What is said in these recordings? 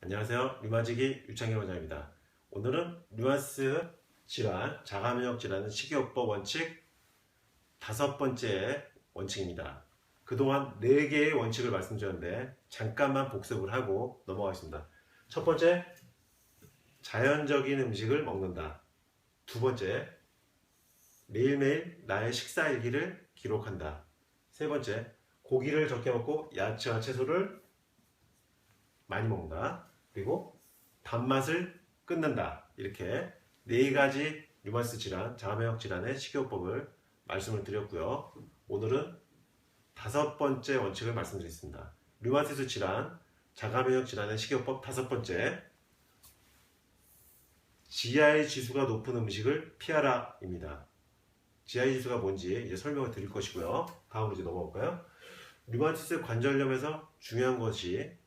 안녕하세요. 류마지기 유창길 원장입니다. 오늘은 류마티스 질환, 자가면역 질환은 식이요법 원칙 5번째 원칙입니다. 그동안 4개의 원칙을 말씀드렸는데 잠깐만 복습을 하고 넘어가겠습니다. 첫 번째, 자연적인 음식을 먹는다. 두 번째, 매일매일 나의 식사일기를 기록한다. 세 번째, 고기를 적게 먹고 야채와 채소를 많이 먹는다. 그리고 단맛을 끊는다. 이렇게 4가지 류마티스 질환, 자가면역 질환의 식이요법을 말씀을 드렸고요. 오늘은 5번째 원칙을 말씀드리겠습니다. 류마티스 질환, 자가면역 질환의 식이요법 5번째, GI 지수가 높은 음식을 피하라입니다. GI 지수가 뭔지 이제 설명을 드릴 것이고요. 다음으로 이제 넘어가 볼까요? 류마티스 관절염에서 중요한 것이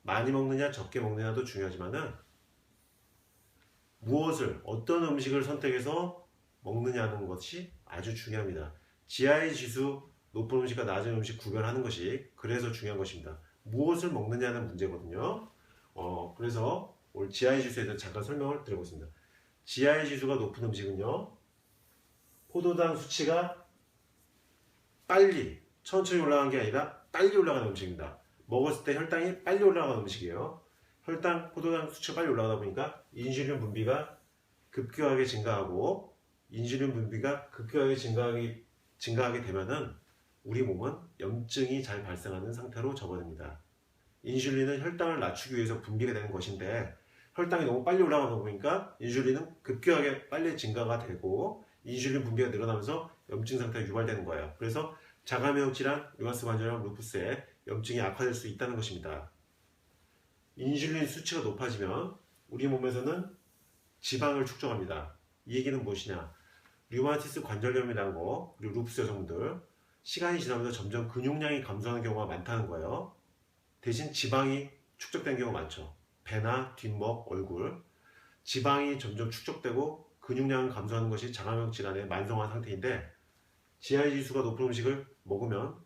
많이 먹느냐 적게 먹느냐도 중요하지만은 무엇을 어떤 음식을 선택해서 먹느냐는 것이 아주 중요합니다. GI 지수 높은 음식과 낮은 음식 구별하는 것이 그래서 중요한 것입니다. 무엇을 먹느냐는 문제거든요. 그래서 오늘 GI 지수에 대해서 잠깐 설명을 드려보겠습니다. GI 지수가 높은 음식은요, 포도당 수치가 천천히 올라가는 게 아니라 빨리 올라가는 음식입니다. 먹었을 때 혈당이 빨리 올라가는 음식이에요. 포도당 수치가 빨리 올라가다 보니까 인슐린 분비가 급격하게 증가하고, 인슐린 분비가 급격하게 증가하게 되면은 우리 몸은 염증이 잘 발생하는 상태로 접어듭니다. 인슐린은 혈당을 낮추기 위해서 분비가 되는 것인데, 혈당이 너무 빨리 올라가다 보니까 인슐린은 급격하게 빨리 증가가 되고 인슐린 분비가 늘어나면서 염증 상태가 유발되는 거예요. 그래서 자가면역 질환, 류마티스 관절염, 루푸스에 염증이 악화될 수 있다는 것입니다. 인슐린 수치가 높아지면 우리 몸에서는 지방을 축적합니다. 이 얘기는 무엇이냐? 류마티스 관절염이라는 거, 그리고 루푸스 여성분들, 시간이 지나면서 점점 근육량이 감소하는 경우가 많다는 거예요. 대신 지방이 축적된 경우가 많죠. 배나 뒷목, 얼굴. 지방이 점점 축적되고 근육량을 감소하는 것이 자가면역 질환의 만성화 상태인데, GI 지수가 높은 음식을 먹으면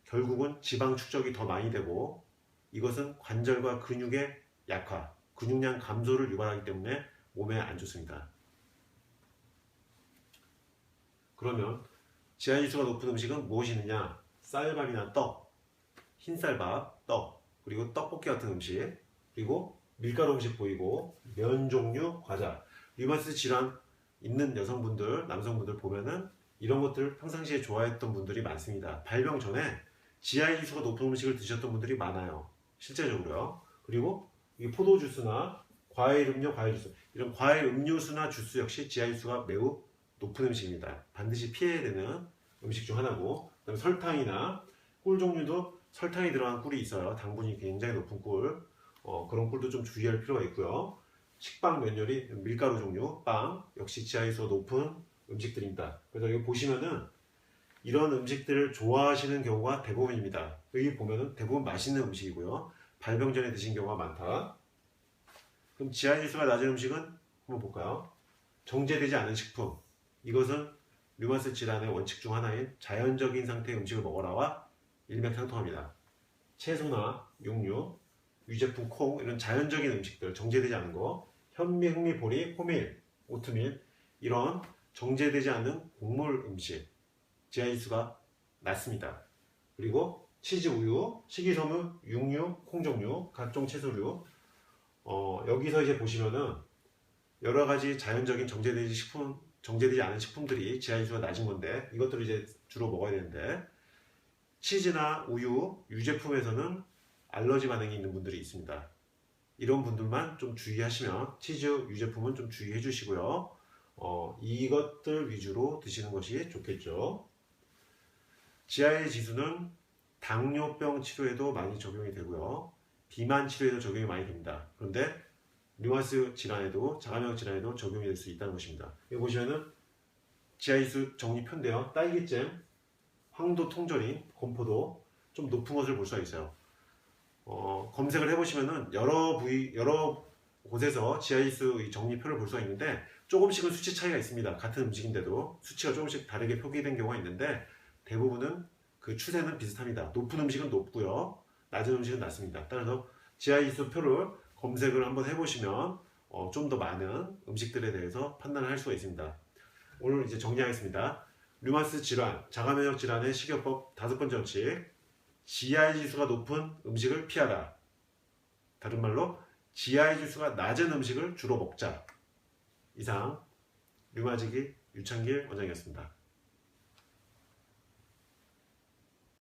결국은 지방 축적이 더 많이 되고, 이것은 관절과 근육의 약화, 근육량 감소를 유발하기 때문에 몸에 안 좋습니다. 그러면 GI 지수가 높은 음식은 무엇이 있느냐? 쌀밥이나 떡, 흰쌀밥, 떡, 그리고 떡볶이 같은 음식, 그리고 밀가루 음식 보이고, 면 종류, 과자. 류마티스 질환 있는 여성분들, 남성분들 보면은 이런 것들을 평상시에 좋아했던 분들이 많습니다. 발병 전에 GI 지수가 높은 음식을 드셨던 분들이 많아요. 실제적으로요. 그리고 이 포도 주스나 과일 음료, 과일 주스, 이런 과일 음료수나 주스 역시 GI 지수가 매우 높은 음식입니다. 반드시 피해야 되는 음식 중 하나고, 그다음에 설탕이나 꿀 종류도 설탕이 들어간 꿀이 있어요. 당분이 굉장히 높은 꿀. 그런 꿀도 좀 주의할 필요가 있고요. 식빵, 면 요리, 밀가루 종류, 빵 역시 GI 지수가 높은 음식들입니다. 그래서 여기 보시면은 이런 음식들을 좋아하시는 경우가 대부분입니다. 여기 보면은 대부분 맛있는 음식이고요. 발병 전에 드신 경우가 많다. 그럼 GI 지수가 낮은 음식은 한번 볼까요? 정제되지 않은 식품. 이것은 류마티스 질환의 원칙 중 하나인 자연적인 상태의 음식을 먹어라와 일맥상통합니다. 채소나 육류, 유제품, 콩, 이런 자연적인 음식들, 정제되지 않은 거, 현미, 흑미, 보리, 호밀, 오트밀, 이런 정제되지 않은 곡물 음식, GI 지수가 낮습니다. 그리고 치즈, 우유, 식이섬유, 육류, 콩종류, 각종 채소류. 여기서 이제 보시면은 여러 가지 자연적인 정제되지 않은 식품들이 GI 지수가 낮은 건데, 이것들을 이제 주로 먹어야 되는데, 치즈나 우유, 유제품에서는 알러지 반응이 있는 분들이 있습니다. 이런 분들만 좀 주의하시면, 치즈, 유제품은 좀 주의해 주시고요. 이것들 위주로 드시는 것이 좋겠죠. GI 지수는 당뇨병 치료에도 많이 적용이 되고요. 비만 치료에도 적용이 많이 됩니다. 그런데 류마티스 질환에도, 자가면역 질환에도 적용이 될 수 있다는 것입니다. 여기 보시면은 GI 지수 정리표인데요. 딸기잼, 황도 통조림, 건포도 좀 높은 것을 볼 수가 있어요. 검색을 해보시면은 여러 곳에서 GI 지수 정리표를 볼 수가 있는데, 조금씩은 수치 차이가 있습니다. 같은 음식인데도 수치가 조금씩 다르게 표기된 경우가 있는데, 대부분은 그 추세는 비슷합니다. 높은 음식은 높고요, 낮은 음식은 낮습니다. 따라서 GI 지수표를 검색을 한번 해보시면 좀 더 많은 음식들에 대해서 판단을 할 수가 있습니다. 오늘 이제 정리하겠습니다. 류마티스 질환, 자가면역 질환의 식이요법 5번째 원칙. GI 지수가 높은 음식을 피하라. 다른 말로 GI 지수가 낮은 음식을 주로 먹자. 이상 류마지기 유창길 원장이었습니다.